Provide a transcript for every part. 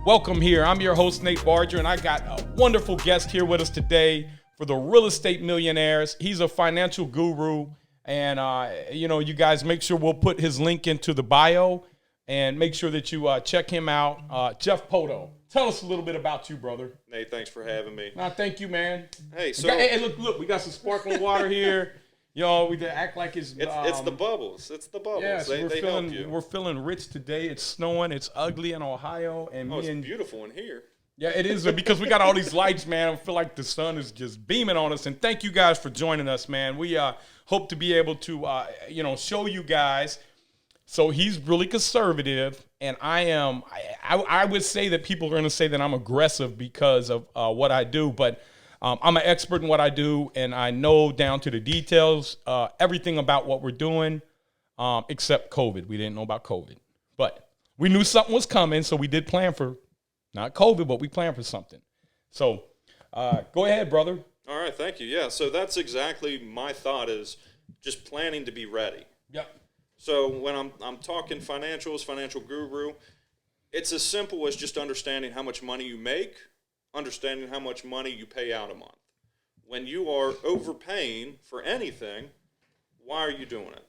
Welcome here. I'm your host, Nate Barger, and I got a wonderful guest here with us today for the Real Estate Millionaires. He's a financial guru, and you guys make sure we'll put his link into the bio, and make sure that you check him out. Jeff Poto, tell us a little bit about you, brother. Nate, thanks for having me. Thank you, man. Hey, so look, we got some sparkling water here. We act like it's the bubbles. It's the bubbles. Yes, they help you. We're feeling rich today. It's snowing. It's ugly in Ohio, and it's beautiful in here. Yeah, it is because we got all these lights, man. I feel like the sun is just beaming on us. And thank you guys for joining us, man. We hope to be able to show you guys. So he's really conservative, and I am. I would say that people are going to say that I'm aggressive because of what I do, but. I'm an expert in what I do, and I know down to the details everything about what we're doing, except COVID. We didn't know about COVID. But we knew something was coming, so we did plan for, not COVID, but we planned for something. So go ahead, brother. All right, thank you. Yeah, so that's exactly my thought is just planning to be ready. Yep. So when I'm talking financials, financial guru, it's as simple as just understanding how much money you make, understanding how much money you pay out a month. When you are overpaying for anything, why are you doing it?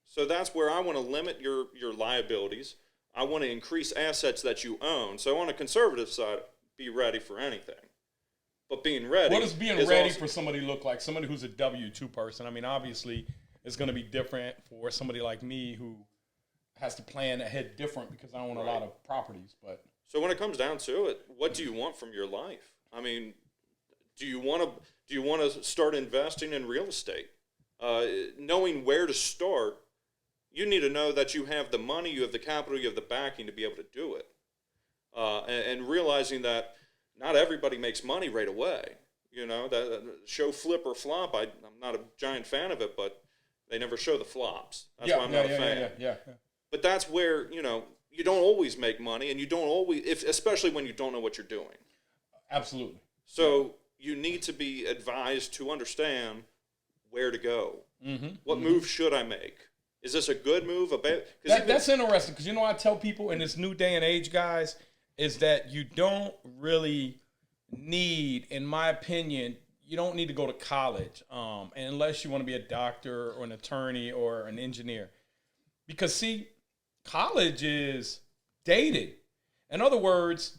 So that's where I want to limit your liabilities. I want to increase assets that you own. So on a conservative side, be ready for anything. But being ready. What does being ready for somebody look like? Somebody who's a W-2 person. I mean, obviously, it's going to be different for somebody like me who has to plan ahead different because I own a lot of properties, but. So when it comes down to it, what do you want from your life? I mean, do you want to start investing in real estate? Knowing where to start, you need to know that you have the money, you have the capital, you have the backing to be able to do it. And realizing that not everybody makes money right away. That show Flip or Flop, I'm not a giant fan of it, but they never show the flops. That's why I'm not a fan. Yeah. But that's where, you don't always make money, and you don't always, especially when you don't know what you're doing. Absolutely. So you need to be advised to understand where to go. What move should I make? Is this a good move? That's interesting because, I tell people in this new day and age, guys, is that you don't really need, in my opinion, you don't need to go to college unless you want to be a doctor or an attorney or an engineer. Because, see, college is dated. In other words,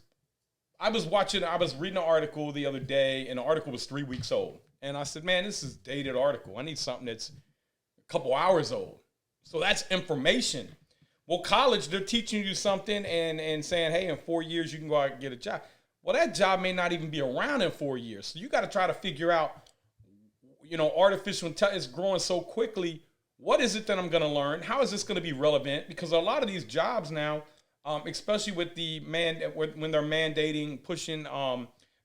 I was reading an article the other day, and the article was 3 weeks old. And I said, man, this is a dated article. I need something that's a couple hours old. So that's information. Well, college, they're teaching you something and saying, hey, in 4 years, you can go out and get a job. Well, that job may not even be around in 4 years. So you got to try to figure out, artificial intelligence is growing so quickly. What is it that I'm going to learn? How is this going to be relevant? Because a lot of these jobs now, especially with when they're mandating pushing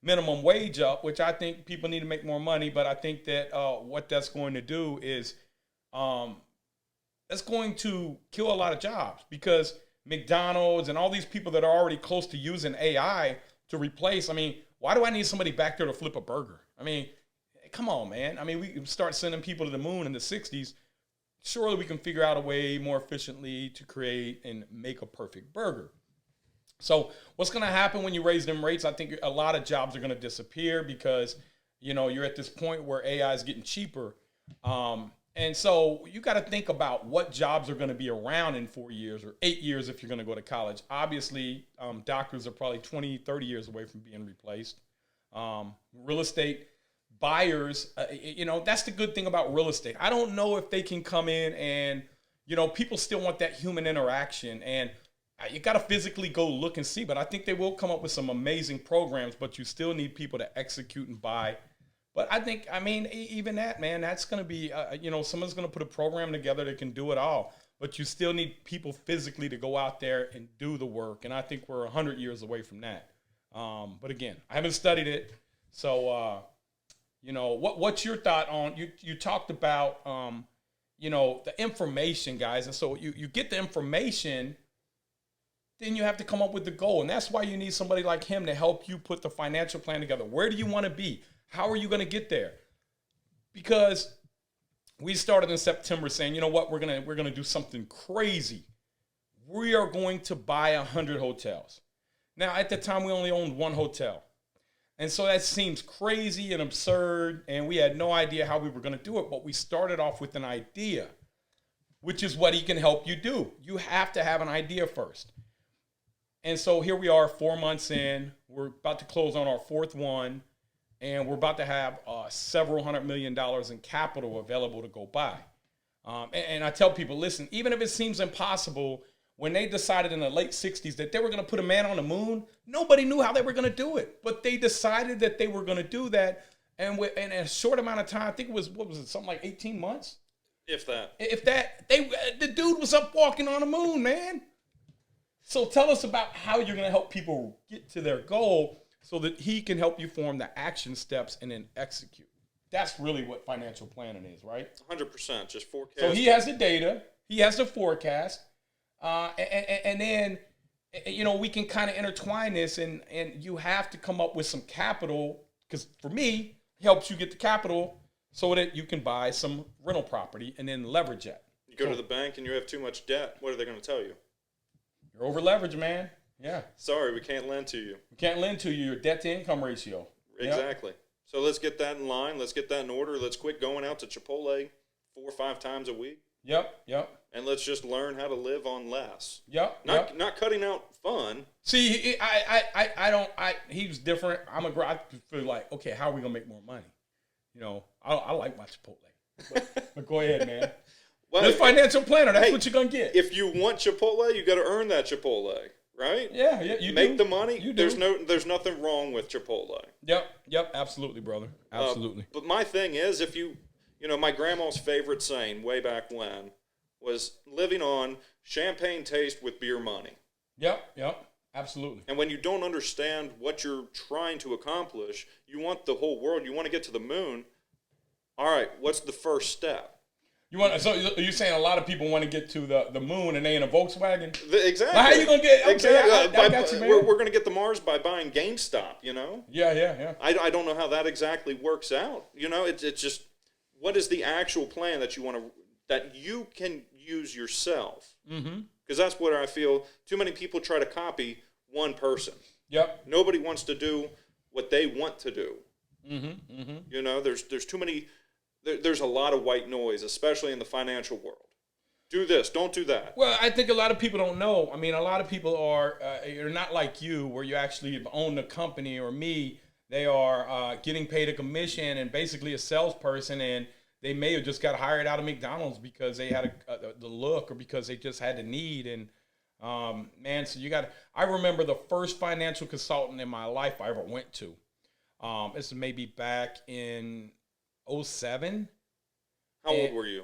minimum wage up, which I think people need to make more money, but I think that what that's going to do is that's going to kill a lot of jobs because McDonald's and all these people that are already close to using AI to replace. I mean, why do I need somebody back there to flip a burger? I mean, come on, man. I mean, we can start sending people to the moon in the 60s. Surely we can figure out a way more efficiently to create and make a perfect burger. So what's going to happen when you raise them rates? I think a lot of jobs are going to disappear because, you're at this point where AI is getting cheaper. And so you got to think about what jobs are going to be around in 4 years or 8 years if you're going to go to college. Obviously, doctors are probably 20, 30 years away from being replaced. Real estate buyers, that's the good thing about real estate. I don't know if they can come in and, people still want that human interaction and you got to physically go look and see, but I think they will come up with some amazing programs, but you still need people to execute and buy. But I think, even that, man, that's going to be, someone's going to put a program together that can do it all, but you still need people physically to go out there and do the work. And I think we're 100 years away from that. But again, I haven't studied it. So, what's your thought on, you talked about, the information, guys. And so you get the information, then you have to come up with the goal. And that's why you need somebody like him to help you put the financial plan together. Where do you want to be? How are you going to get there? Because we started in September saying, you know what, we're gonna do something crazy. We are going to buy 100 hotels. Now, at the time, we only owned one hotel. And so that seems crazy and absurd, and we had no idea how we were going to do it, but we started off with an idea, which is what he can help you do. You have to have an idea first. And so here we are 4 months in. We're about to close on our fourth one, and we're about to have several $100 million in capital available to go buy. And I tell people, listen, even if it seems impossible, when they decided in the late 60s that they were going to put a man on the moon, nobody knew how they were going to do it. But they decided that they were going to do that. And in a short amount of time, I think it was, what was it, something like 18 months? If that. The dude was up walking on the moon, man. So tell us about how you're going to help people get to their goal so that he can help you form the action steps and then execute. That's really what financial planning is, right? 100%. Just forecast. So he has the data. He has the forecast. And then, you know, we can kind of intertwine this, and you have to come up with some capital, because for me, it helps you get the capital so that you can buy some rental property and then leverage it. You go to the bank and you have too much debt. What are they going to tell you? You're over leveraged, man. Yeah. Sorry, we can't lend to you. We can't lend to you. Your debt to income ratio. Exactly. Yep. So let's get that in line. Let's get that in order. Let's quit going out to Chipotle 4 or 5 times a week. Yep. And let's just learn how to live on less. Yep. Not cutting out fun. See, he was different. I feel like, okay, how are we gonna make more money? You know, I like my Chipotle, but go ahead, man. Well, this financial planner, that's what you're gonna get. If you want Chipotle, you got to earn that Chipotle, right? Yeah. You make do. the money. You there's do. there's nothing wrong with Chipotle. Yep, absolutely, brother, absolutely. But my thing is, if you know, my grandma's favorite saying way back when was living on champagne taste with beer money. Yep, absolutely. And when you don't understand what you're trying to accomplish, you want the whole world, you want to get to the moon. All right, what's the first step? So you're saying a lot of people want to get to the moon and they in a Volkswagen? Exactly. Now how you gonna get? Okay, exactly. I got you, man. We're going to get to Mars by buying GameStop. You know. Yeah. I don't know how that exactly works out. You know, it's just, what is the actual plan that you can use yourself? Mm-hmm. Because that's what I feel. Too many people try to copy one person. Yep. Nobody wants to do what they want to do. Mm-hmm. You know, there's too many. There's a lot of white noise, especially in the financial world. Do this, don't do that. Well, I think a lot of people don't know. I mean, a lot of people are you're not like you, where you actually own the company, or me. They are getting paid a commission and basically a salesperson, and they may have just got hired out of McDonald's because they had the look, or because they just had the need. And man, so I remember the first financial consultant in my life I ever went to. This is maybe back in 2007. How old were you?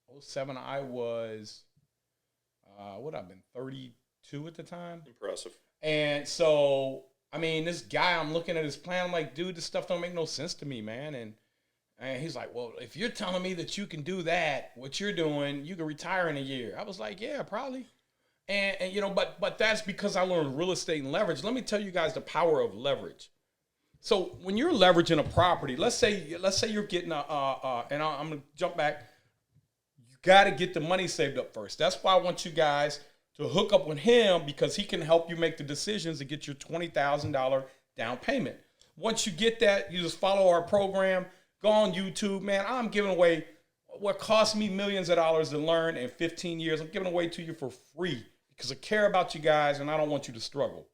2007, I was, I've been 32 at the time. Impressive. And so, I mean, this guy, I'm looking at his plan. I'm like, dude, this stuff don't make no sense to me, man. And he's like, well, if you're telling me that you can do that, what you're doing, you can retire in a year. I was like, yeah, probably. And you know, but that's because I learned real estate and leverage. Let me tell you guys the power of leverage. So when you're leveraging a property, let's say you're getting and I'm gonna jump back. You got to get the money saved up first. That's why I want you guys to hook up with him, because he can help you make the decisions to get your $20,000 down payment. Once you get that, you just follow our program. Go on YouTube, man. I'm giving away what cost me millions of dollars to learn in 15 years. I'm giving away to you for free because I care about you guys and I don't want you to struggle.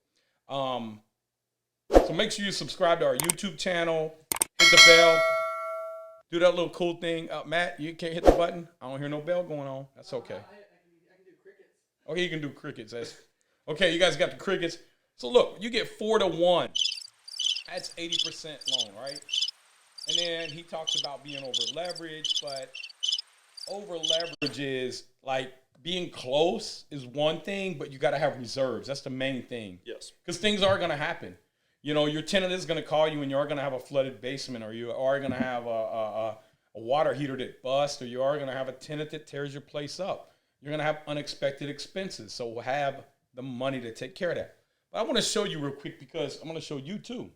So make sure you subscribe to our YouTube channel, hit the bell, do that little cool thing. Matt, you can't hit the button? I don't hear no bell going on. That's okay. I can do crickets. Okay, you can do crickets. Okay, you guys got the crickets. So look, you get 4-1. That's 80% loan, right? And then he talks about being over leveraged, but over leverage is like being close is one thing, but you got to have reserves. That's the main thing. Yes. Because things are going to happen. You know, your tenant is going to call you and you are going to have a flooded basement, or you are going to have a water heater that busts, or you are going to have a tenant that tears your place up. You're going to have unexpected expenses. So have the money to take care of that. But I want to show you real quick, because I'm going to show you too.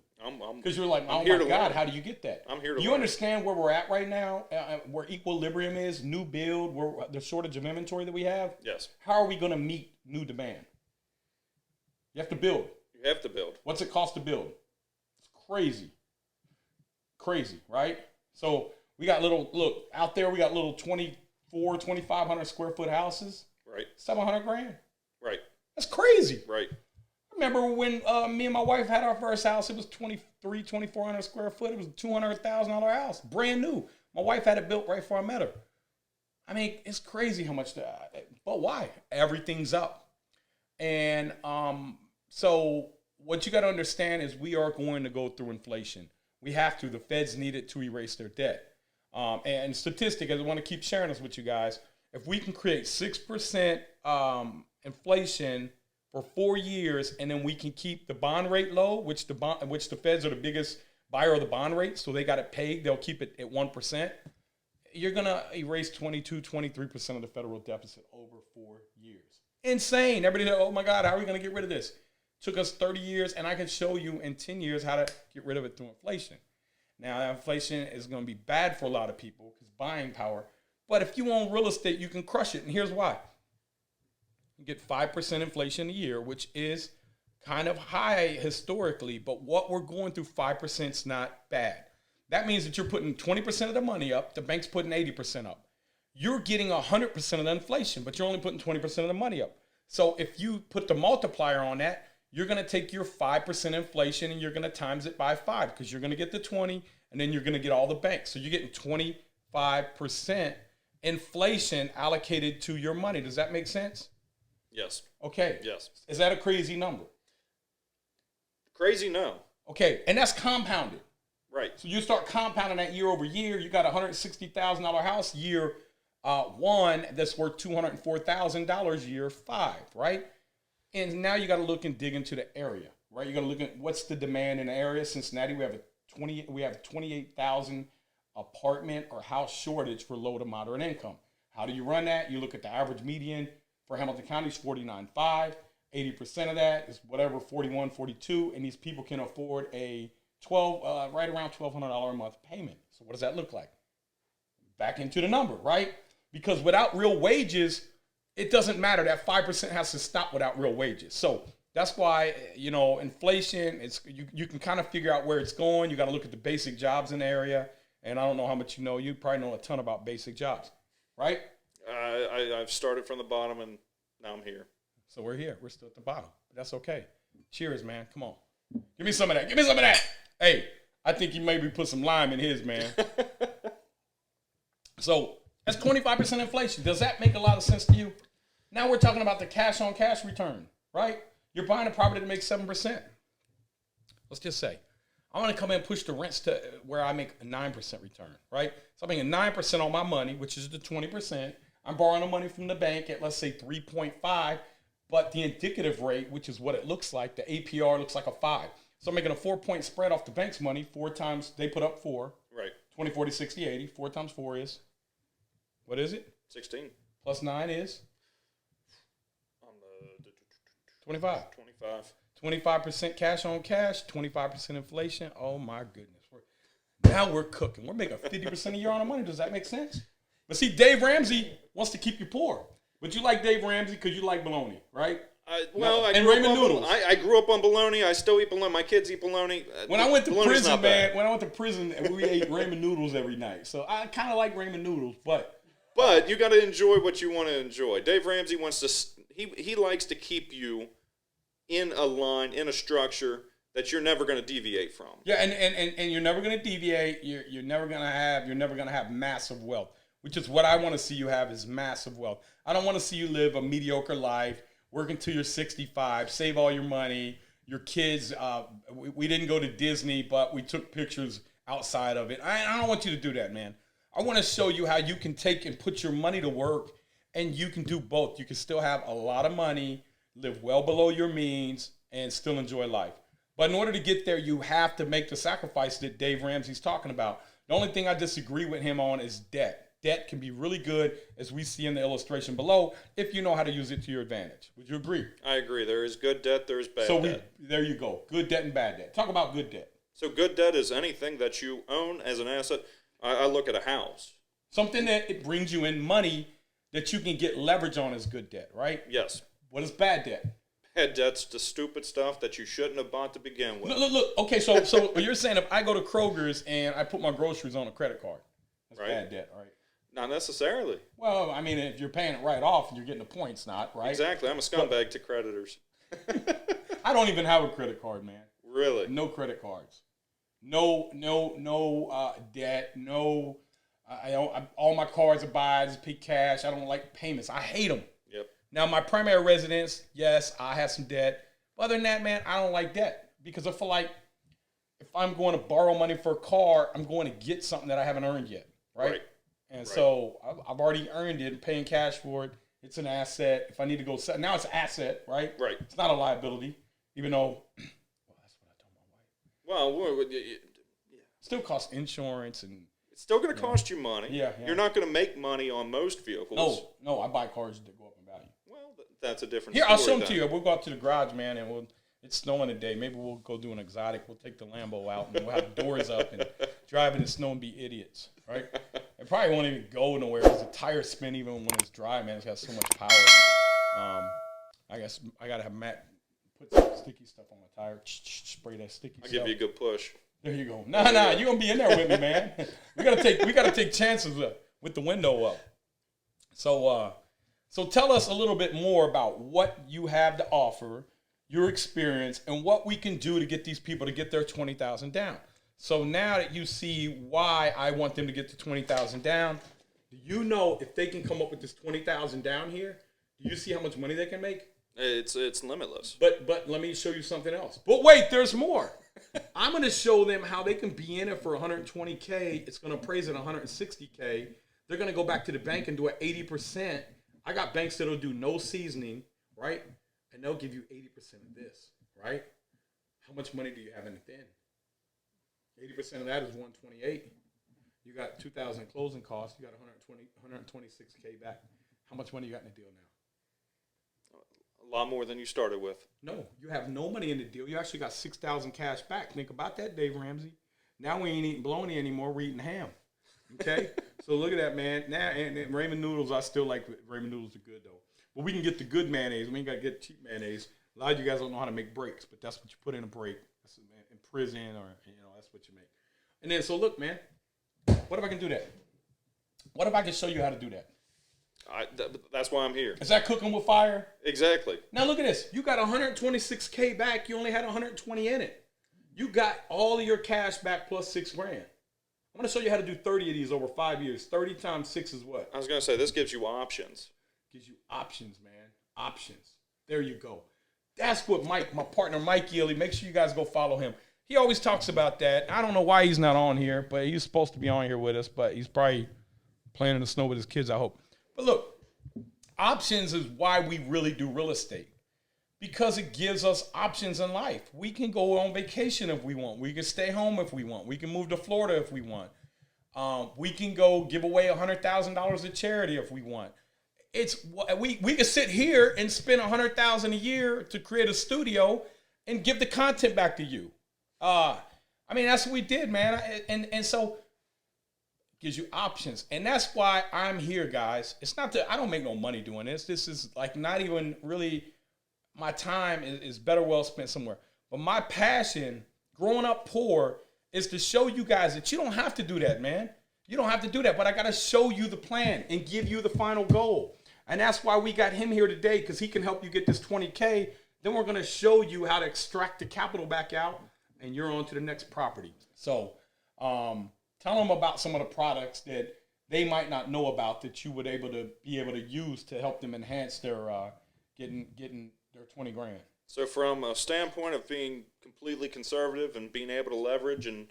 Because you're like, oh my God, how do you get that? I'm here to You learn. understand where we're at right now, where equilibrium is, new build, where the shortage of inventory that we have? Yes. How are we going to meet new demand? You have to build. You have to build. What's it cost to build? It's crazy. Crazy, right? So we got out there, we got little 2,500 square foot houses. Right. $700,000. Right. That's crazy. Right. Remember when me and my wife had our first house, it was 2,400 square foot. It was a $200,000 house, brand new. My wife had it built right before I met her. I mean, it's crazy how much but why? Everything's up. And so what you got to understand is we are going to go through inflation. We have to. The Feds need it to erase their debt. And statistic, I want to keep sharing this with you guys. If we can create 6% inflation for 4 years, and then we can keep the bond rate low, which the Feds are the biggest buyer of the bond rate, so they got it pegged. They'll keep it at 1%. You're going to erase 23% of the federal deficit over 4 years. Insane. Everybody, oh my God, how are we going to get rid of this? Took us 30 years, and I can show you in 10 years how to get rid of it through inflation. Now, that inflation is going to be bad for a lot of people because buying power. But if you own real estate, you can crush it. And here's why. You get 5% inflation a year, which is kind of high historically. But what we're going through, 5% is not bad. That means that you're putting 20% of the money up. The bank's putting 80% up. You're getting 100% of the inflation, but you're only putting 20% of the money up. So if you put the multiplier on that, you're going to take your 5% inflation and you're going to times it by 5 because you're going to get the 20 and then you're going to get all the banks. So you're getting 25% inflation allocated to your money. Does that make sense? Yes. Okay. Yes. Is that a crazy number? Crazy, no. Okay. And that's compounded. Right. So you start compounding that year over year. You got a $160,000 house year 1 that's worth $204,000 year 5, right? And now you got to look and dig into the area, right? You got to look at what's the demand in the area. Cincinnati, we have 28,000 apartment or house shortage for low to moderate income. How do you run that? You look at the average median for Hamilton County is 49.5. 80% of that is whatever, 41, 42, and these people can afford a right around $1,200 a month payment. So what does that look like? Back into the number, right? Because without real wages, it doesn't matter. That 5% has to stop without real wages. So that's why, inflation, you can kind of figure out where it's going. You got to look at the basic jobs in the area. And I don't know how much you know. You probably know a ton about basic jobs, right? I've started from the bottom, and now I'm here. So we're here. We're still at the bottom. But that's okay. Cheers, man. Come on. Give me some of that. Give me some of that. Hey, I think you maybe put some lime in his, man. So that's 25% inflation. Does that make a lot of sense to you? Now we're talking about the cash-on-cash return, right? You're buying a property that makes 7%. Let's just say, I want to come in and push the rents to where I make a 9% return, right? So I'm making 9% on my money, which is the 20%. I'm borrowing the money from the bank at, let's say, 3.5, but the indicative rate, which is what it looks like, the APR looks like a 5. So I'm making a 4-point spread off the bank's money. 4 times, they put up 4. Right. 20, 40, 60, 80. 4 times 4 is, what is it? 16. Plus 9 is? On the 25. 25% cash on cash, 25% inflation. Oh my goodness. Now we're cooking. We're making 50% a year on our money. Does that make sense? But see, Dave Ramsey wants to keep you poor. But you like Dave Ramsey because you like bologna, right? Ramen noodles. I grew up on bologna. I still eat bologna. My kids eat bologna. When I went to prison, man, we ate ramen noodles every night. So I kind of like ramen noodles, but you got to enjoy what you want to enjoy. Dave Ramsey wants to. He likes to keep you in a line, in a structure that you're never going to deviate from. Yeah, and you're never going to deviate. You're never going to have massive wealth, which is what I want to see you have is massive wealth. I don't want to see you live a mediocre life, work until you're 65, save all your money. Your kids, we didn't go to Disney, but we took pictures outside of it. I don't want you to do that, man. I want to show you how you can take and put your money to work, and you can do both. You can still have a lot of money, live well below your means, and still enjoy life. But in order to get there, you have to make the sacrifice that Dave Ramsey's talking about. The only thing I disagree with him on is debt. Debt can be really good, as we see in the illustration below, if you know how to use it to your advantage. Would you agree? I agree. There is good debt, there is bad debt. There you go. Good debt and bad debt. Talk about good debt. So good debt is anything that you own as an asset. I look at a house. Something that it brings you in money that you can get leverage on is good debt, right? Yes. What is bad debt? had debts to stupid stuff that you shouldn't have bought to begin with. Look. Okay, so you're saying if I go to Kroger's and I put my groceries on a credit card, that's Right. bad debt, right? Not necessarily. Well, I mean, if you're paying it right off and you're getting the points, not right. Exactly. I'm a scumbag to creditors. I don't even have a credit card, man. Really? No credit cards. No debt. No. I don't. All my cards are buy. I just pay cash. I don't like payments. I hate them. Yep. Now, my primary residence, yes, I have some debt. But other than that, man, I don't like debt because I feel like if I'm going to borrow money for a car, I'm going to get something that I haven't earned yet, right? And so I've already earned it and paying cash for it. It's an asset. If I need to go sell, now it's an asset, right? Right. It's not a liability, even though, well, that's what I told my wife. Well, It still costs insurance and. it's still going to cost you money. Yeah. You're not going to make money on most vehicles. No, I buy cars that go up in value. Well, that's a different Here, story. I'll show them then. to you. We'll go out to the garage, man, and it's snowing today. Maybe we'll go do an exotic. We'll take the Lambo out and we'll have the doors up and drive in the snow and be idiots, right? It probably won't even go nowhere because the tires spin even when it's dry, man. It's got so much power. I guess I got to have Matt put some sticky stuff on my tire. Spray that sticky I'll stuff. give you a good push. There you go. Nah, you're gonna be in there with me, man. We gotta take chances with the window up. So tell us a little bit more about what you have to offer, your experience, and what we can do to get these people to get their 20,000 down. So now that you see why I want them to get to 20,000 down, do you know if they can come up with this 20,000 down here? Do you see how much money they can make? It's limitless. But let me show you something else. But wait, there's more. I'm going to show them how they can be in it for 120K. It's going to appraise at 160K. They're going to go back to the bank and do it 80%. I got banks that'll do no seasoning, right? And they'll give you 80% of this, right? How much money do you have in it then? 80% of that is 128. You got 2,000 closing costs. You got 126K back. How much money you got in the deal now? A lot more than you started with. No, you have no money in the deal. You actually got 6,000 cash back. Think about that, Dave Ramsey. Now we ain't eating bologna anymore. We're eating ham. Okay? So look at that, man. Now, and ramen noodles, I still like ramen noodles are good, though. But we can get the good mayonnaise. We ain't got to get cheap mayonnaise. A lot of you guys don't know how to make breaks, but that's what you put in a break. That's in prison or, that's what you make. And then, so look, man. What if I can do that? What if I can show you how to do that? That's why I'm here. Is that cooking with fire? Exactly. Now look at this. You got 126K back. You only had 120 in it. You got all of your cash back plus $6 grand. I'm going to show you how to do 30 of these over 5 years. 30 times 6 is what? I was going to say, this gives you options. Gives you options, man. Options. There you go. That's what my partner Mike Ely, make sure you guys go follow him. He always talks about that. I don't know why he's not on here, but he's supposed to be on here with us, but he's probably playing in the snow with his kids, I hope. But look, options is why we really do real estate. Because it gives us options in life. We can go on vacation if we want. We can stay home if we want. We can move to Florida if we want. We can go give away $100,000 to charity if we want. We can sit here and spend $100,000 a year to create a studio and give the content back to you. That's what we did, man. And so gives you options. And that's why I'm here, guys. It's not that I don't make no money doing this. This is like not even really my time is better well spent somewhere. But my passion, growing up poor, is to show you guys that you don't have to do that, man. You don't have to do that, but I got to show you the plan and give you the final goal. And that's why we got him here today, because he can help you get this 20K. Then we're going to show you how to extract the capital back out, and you're on to the next property. So tell them about some of the products that they might not know about that you would be able to use to help them enhance their getting their 20 grand. So from a standpoint of being completely conservative and being able to leverage and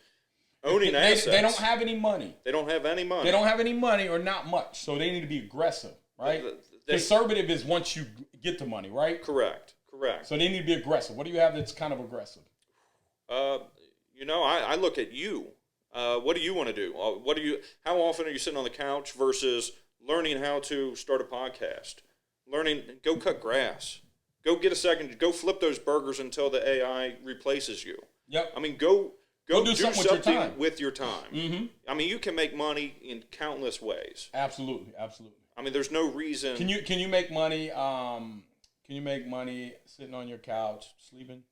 owning assets. They don't have any money. They don't have any money. They don't have any money or not much, so they need to be aggressive, right? Conservative is once you get the money, right? Correct. So they need to be aggressive. What do you have that's kind of aggressive? I look at you. What do you want to do? How often are you sitting on the couch versus learning how to start a podcast? Go cut grass. Go get a second. Go flip those burgers until the AI replaces you. Yep. Go do something with your time. Mm-hmm. You can make money in countless ways. Absolutely. There's no reason. Can you make money? Can you make money sitting on your couch, sleeping?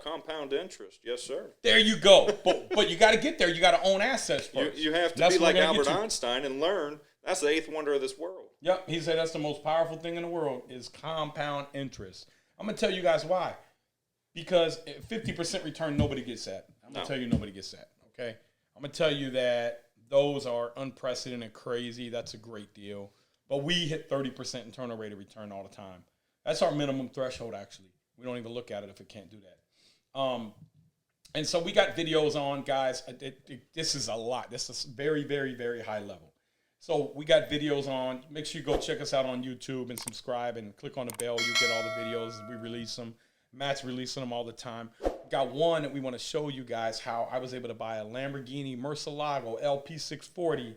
Compound interest, yes, sir. There you go. But you got to get there. You got to own assets first. You have to be like Albert Einstein and learn. That's the eighth wonder of this world. Yep, he said that's the most powerful thing in the world is compound interest. I'm going to tell you guys why. Because 50% return, nobody gets that. I'm going to tell you nobody gets that, okay? I'm going to tell you that those are unprecedented, crazy. That's a great deal. But we hit 30% internal rate of return all the time. That's our minimum threshold, actually. We don't even look at it if it can't do that. And so we got videos on, guys. This is a lot. This is very, very, very high level. So we got videos on. Make sure you go check us out on YouTube and subscribe and click on the bell. You get all the videos as we release them. Matt's releasing them all the time. Got one that we want to show you guys how I was able to buy a Lamborghini Murcielago LP640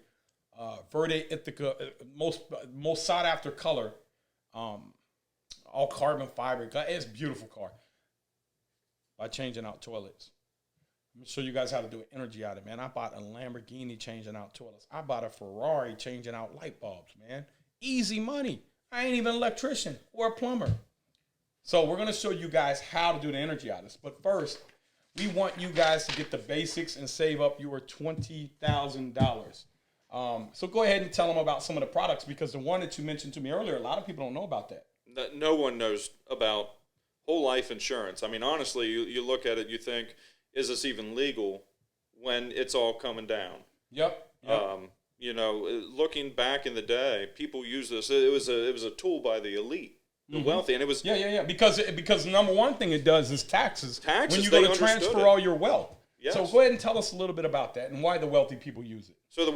Verde Ithaca, most sought after color, all carbon fiber. It's a beautiful car. By changing out toilets. I'm going to show you guys how to do an energy audit, man. I bought a Lamborghini changing out toilets. I bought a Ferrari changing out light bulbs, man. Easy money. I ain't even an electrician or a plumber. So we're going to show you guys how to do the energy audits. But first, we want you guys to get the basics and save up your $20,000. So go ahead and tell them about some of the products, because the one that you mentioned to me earlier, a lot of people don't know about that. No one knows about whole life insurance. I mean, honestly, you look at it, you think, is this even legal when it's all coming down? Yep. Looking back in the day, people use this. It was a tool by the elite, the wealthy, and it was Because the number one thing it does is taxes. When you go to transfer it. All your wealth. Yes. So go ahead and tell us a little bit about that and why the wealthy people use it. So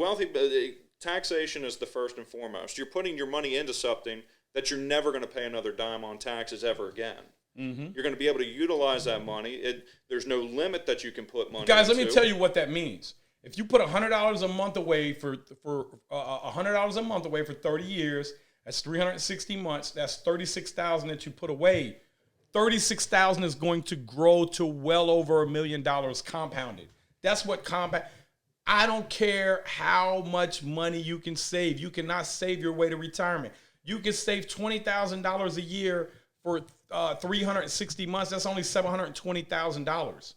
taxation is the first and foremost. You're putting your money into something that you're never going to pay another dime on taxes ever again. Mm-hmm. You're going to be able to utilize that money. There's no limit that you can put money Guys, into. let me tell you what that means. If you put $100 a month away for $100 a month away for 30 years, that's 360 months. That's $36,000 that you put away. $36,000 is going to grow to well over $1 million compounded. That's what compound. I don't care how much money you can save. You cannot save your way to retirement. You can save $20,000 a year for 360 months. That's only $720,000.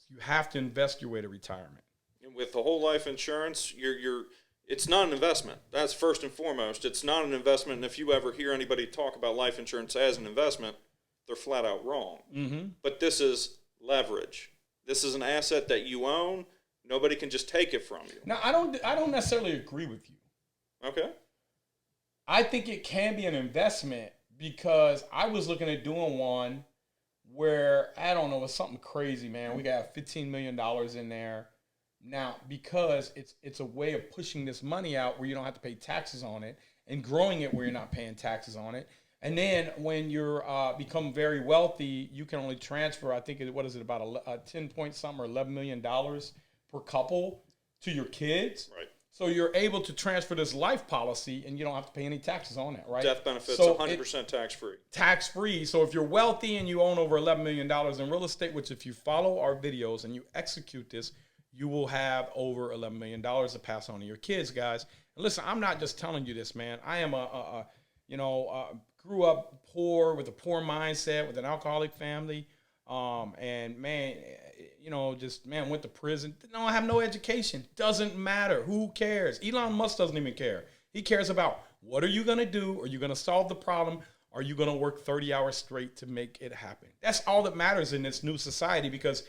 You have to invest your way to retirement. With the whole life insurance, it's not an investment. That's first and foremost. It's not an investment. And if you ever hear anybody talk about life insurance as an investment, they're flat out wrong. Mm-hmm. But this is leverage. This is an asset that you own. Nobody can just take it from you. Now, I don't necessarily agree with you. Okay. I think it can be an investment, because I was looking at doing one where, I don't know, it's something crazy, man. We got $15 million in there. Now, because it's a way of pushing this money out where you don't have to pay taxes on it, and growing it where you're not paying taxes on it. And then when you're become very wealthy, you can only transfer, I think, about 10 point something or $11 million per couple to your kids. Right. So you're able to transfer this life policy, and you don't have to pay any taxes on it, right? Death benefits, so 100% tax-free. Tax-free. So if you're wealthy and you own over $11 million in real estate, which if you follow our videos and you execute this, you will have over $11 million to pass on to your kids, guys. And listen, I'm not just telling you this, man. I am grew up poor with a poor mindset with an alcoholic family. And man, went to prison. No, I have no education. Doesn't matter. Who cares? Elon Musk doesn't even care. He cares about, what are you going to do? Are you going to solve the problem? Are you going to work 30 hours straight to make it happen? That's all that matters in this new society, because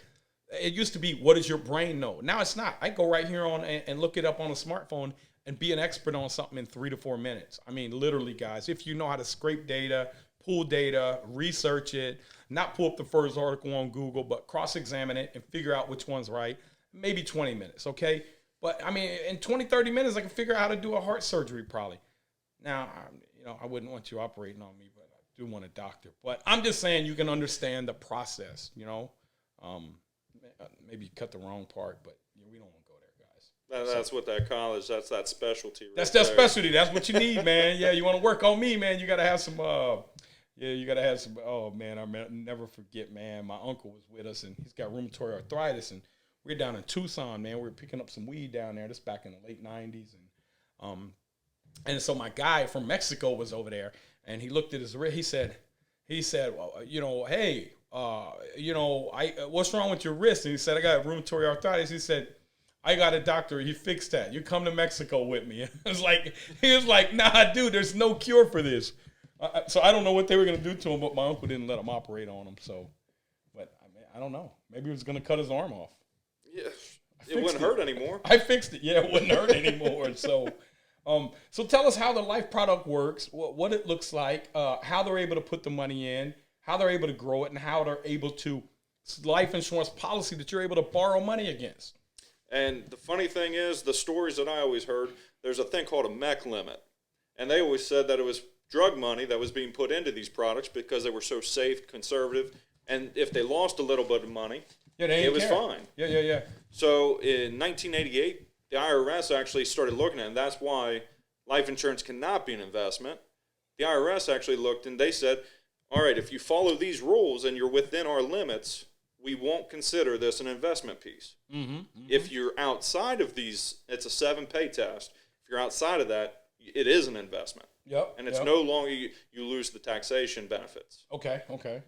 it used to be, what does your brain know? Now it's not. I go right here on and look it up on a smartphone and be an expert on something in 3 to 4 minutes. I mean, literally, guys, if you know how to scrape data, pull data, research it, not pull up the first article on Google, but cross-examine it and figure out which one's right, maybe 20 minutes, okay? But, I mean, in 20, 30 minutes, I can figure out how to do a heart surgery probably. Now, I wouldn't want you operating on me, but I do want a doctor. But I'm just saying you can understand the process, Maybe cut the wrong part, but we don't want to go there, guys. That's what that college, that's that specialty. Right that's that specialty. That's what you need, man. Yeah, you want to work on me, man. You got to have some, oh, man, I'll never forget, man. My uncle was with us, and he's got rheumatoid arthritis, and we're down in Tucson, man. We were picking up some weed down there. This back in the late 90s. And so my guy from Mexico was over there, and he looked at his wrist. He said, well, hey, what's wrong with your wrist? And he said, I got rheumatoid arthritis. He said, I got a doctor. He fixed that. You come to Mexico with me. He was like, nah, dude, there's no cure for this. So I don't know what they were going to do to him, but my uncle didn't let him operate on him. So, but I don't know. Maybe he was going to cut his arm off. Yeah, it wouldn't hurt anymore. I fixed it. Yeah, it wouldn't hurt anymore. So, so tell us how the life product works, what it looks like, how they're able to put the money in, how they're able to grow it, and how they're able to life insurance policy that you're able to borrow money against. And the funny thing is, the stories that I always heard, there's a thing called a MEC limit. And they always said that it was drug money that was being put into these products because they were so safe, conservative, and if they lost a little bit of money, it was fine. Yeah. So in 1988, the IRS actually started looking at it, and that's why life insurance cannot be an investment. The IRS actually looked, and they said, all right, if you follow these rules and you're within our limits, we won't consider this an investment piece. If you're outside of these, it's a 7-pay test. If you're outside of that, it is an investment. Yep. And it's no longer, you lose the taxation benefits. Okay.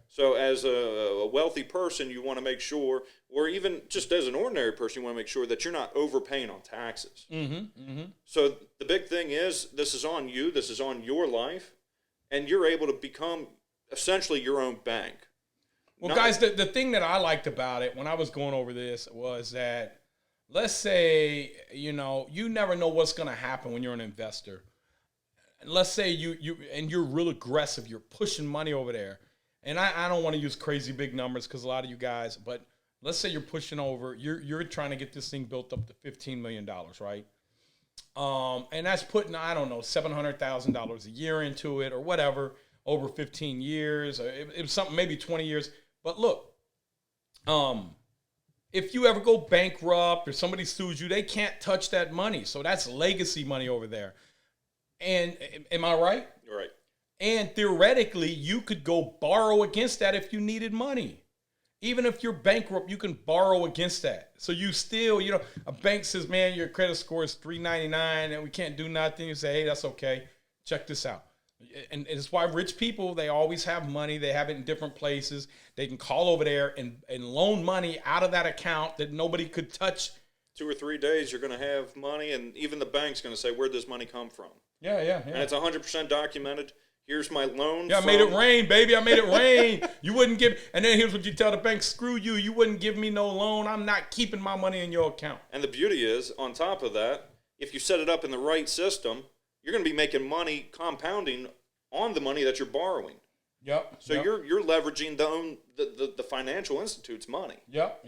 So as a wealthy person, you want to make sure, or even just as an ordinary person, you want to make sure that you're not overpaying on taxes. So the big thing is, this is on you, this is on your life, and you're able to become essentially your own bank. Well, guys, the thing that I liked about it when I was going over this was that, let's say, you never know what's going to happen when you're an investor. Let's say you're real aggressive, you're pushing money over there. And I don't want to use crazy big numbers because a lot of you guys, but let's say you're pushing over, you're trying to get this thing built up to $15 million, right? And that's putting, I don't know, $700,000 a year into it or whatever, over 15 years. It was something, maybe 20 years. But look, if you ever go bankrupt or somebody sues you, they can't touch that money. So that's legacy money over there. And am I right? Right. And theoretically, you could go borrow against that if you needed money. Even if you're bankrupt, you can borrow against that. So you still, a bank says, man, your credit score is 399 and we can't do nothing. You say, hey, that's okay. Check this out. And it's why rich people, they always have money. They have it in different places. They can call over there and loan money out of that account that nobody could touch. 2 or 3 days, you're going to have money, and even the bank's going to say, where'd this money come from? Yeah. And it's 100% documented. Here's my loan. Yeah, I made it rain, baby. I made it rain. You wouldn't give, and then here's what you tell the bank, screw you. You wouldn't give me no loan. I'm not keeping my money in your account. And the beauty is, on top of that, if you set it up in the right system, you're going to be making money compounding on the money that you're borrowing. Yep. So you're leveraging the financial institute's money. Yep.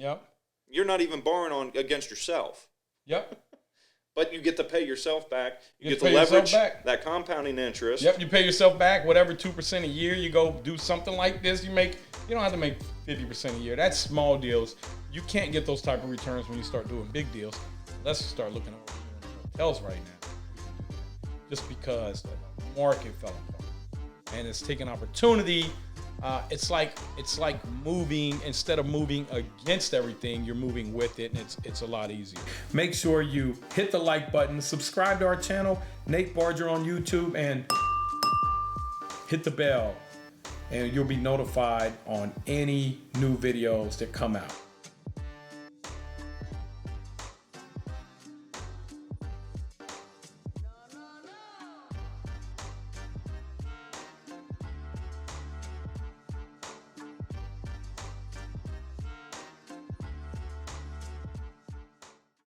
You're not even borrowing against yourself. Yep. But you get to pay yourself back. You get to leverage that compounding interest. Yep. You pay yourself back whatever 2% a year. You go do something like this. You don't have to make 50% a year. That's small deals. You can't get those type of returns when you start doing big deals. Let's start looking at hotels right now. Just because the market fell apart. And it's taking opportunity. It's like moving, instead of moving against everything, you're moving with it, and it's a lot easier. Make sure you hit the like button, subscribe to our channel, Nate Barger on YouTube, and hit the bell, and you'll be notified on any new videos that come out.